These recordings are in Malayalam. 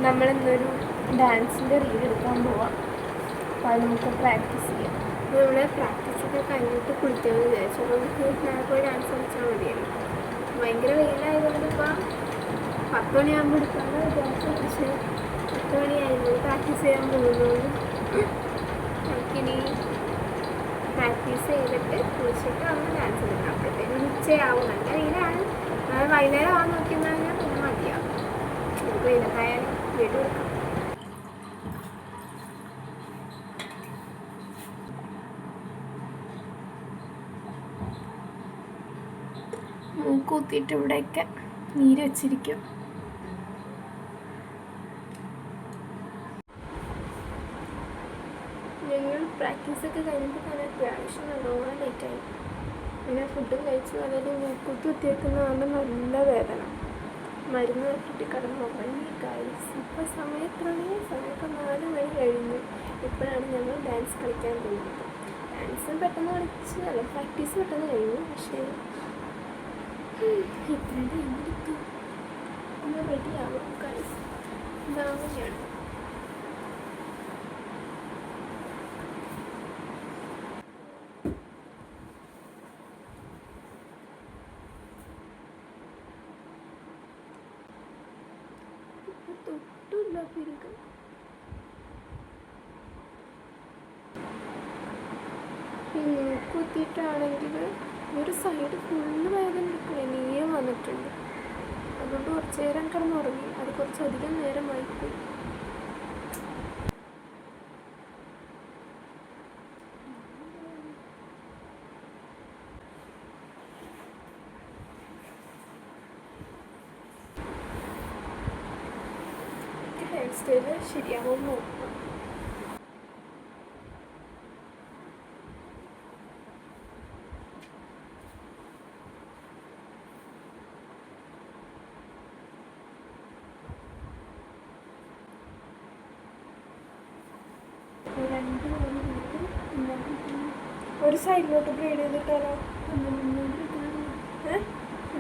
നമ്മളിന്നൊരു ഡാൻസിൻ്റെ റീൽ എടുക്കാൻ പോവാം. അപ്പോൾ അത് നമുക്ക് പ്രാക്ടീസ് ചെയ്യാം. അപ്പോൾ നമ്മൾ പ്രാക്ടീസൊക്കെ കഴിഞ്ഞിട്ട് കുളിക്കാമെന്ന് വിചാരിച്ചു. അപ്പോൾ നമുക്ക് നാളെ പോയി ഡാൻസ് കളിച്ചാൽ മതിയല്ലോ. ഭയങ്കര വെയിലായതുകൊണ്ട് ഇപ്പോൾ 10 മണിയാകുമ്പോൾ എടുക്കാമെന്ന് വിചാരിച്ചു. പക്ഷേ 10 മണിയായിരുന്നു പ്രാക്ടീസ് ചെയ്യാൻ പോകുന്നതുകൊണ്ട് നമുക്കിനി പ്രാക്ടീസ് ചെയ്തിട്ട് കുളിച്ചിട്ട് അവിടെ ഡാൻസ് കളിക്കാം. അപ്പോഴത്തേനും ഉച്ചയാവും. നല്ല വെയിലാണ്. വൈകുന്നേരം ആവാൻ നോക്കിയെന്ന് പറഞ്ഞാൽ പിന്നെ മതിയാവും. നമുക്ക് വെയിലത്തായാലും വീട്ടിൽ കൊടുക്കാം. മൂക്കൂത്തിയിട്ട് ഇവിടെയൊക്കെ നീര് വെച്ചിരിക്കും. ഞങ്ങൾ പ്രാക്ടീസൊക്കെ കഴിഞ്ഞിട്ട് തന്നെ അത്യാവശ്യം നല്ലോണം ലേറ്റായി. പിന്നെ ഫുഡും കഴിച്ച് വളരെ മൂക്കൂത്തി കുത്തിയേക്കുന്നതുകൊണ്ട് നല്ല വേദന. മരുന്ന് കിട്ടി കിടന്ന് ഉറങ്ങി ഗൈസ്. ഇപ്പോൾ സമയത്താണ് സമയത്ത് 4 മണി കഴിഞ്ഞു. ഇപ്പോഴാണ് ഞങ്ങൾ ഡാൻസ് കളിക്കാൻ പോകുന്നത്. ഡാൻസ് പെട്ടെന്ന് കളിച്ച് അല്ല പ്രാക്ടീസ് പെട്ടെന്ന് കഴിഞ്ഞു. പക്ഷേ ഇത്രയും ടൈം എടുത്തു. ഒന്ന് റെഡിയാവും ഗൈസ്. ഇതാവുകയാണ്. തൊട്ടില്ല പിരിക്കും. കുത്തിയിട്ടാണെങ്കിൽ ഒരു സൈഡ് ഫുള്ള് വേദന എടുക്കില്ല. നീയം വന്നിട്ടുണ്ട്. അതുകൊണ്ട് കുറച്ച് നേരം കിടന്നുറങ്ങി. അത് കുറച്ചധികം നേരമായിപ്പോയി. ഹെയർ സ്റ്റൈല് ശരിയാവും നോക്കാം. ഒരു സൈഡിലോട്ട് ബ്രൈഡ് ചെയ്തിട്ടാലോ?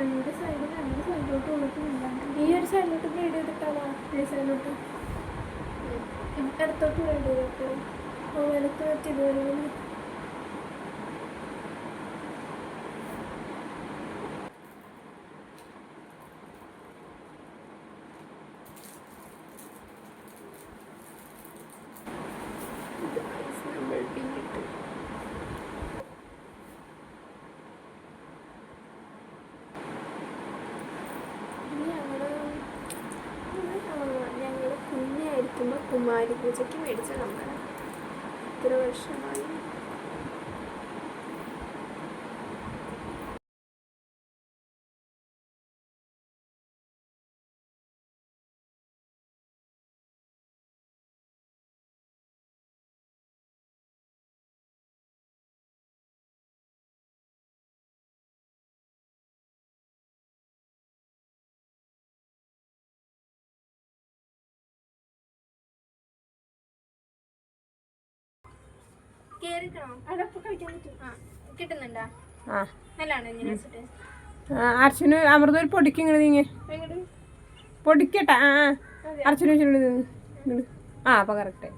രണ്ട് സൈഡിലോട്ട് കൊടുക്കുന്നില്ല. ഈ ഒരു സൈഡിലോട്ട് ബ്രൈഡ് ചെയ്തിട്ടാലോ? ഈ സൈഡിലോട്ട് അടുത്തോട്ട് ബ്രൈഡ് ചെയ്തിട്ടോ? വലത്ത് വെച്ച് ഇതുവരെ കുഞ്ഞായിരിക്കുമ്പോൾ കുമാരി പൂജയ്ക്ക് മേടിച്ച കമ്മലാണ്. ഇത്ര വർഷമായി. അർച്ചന് അമൃത ഒരു പൊടിക്ക് ഇങ്ങനെ നീങ്ങ പൊടിക്കട്ടെ. അർച്ചന വെച്ചിട്ടുണ്ട്. അപ്പൊ കറക്റ്റ്.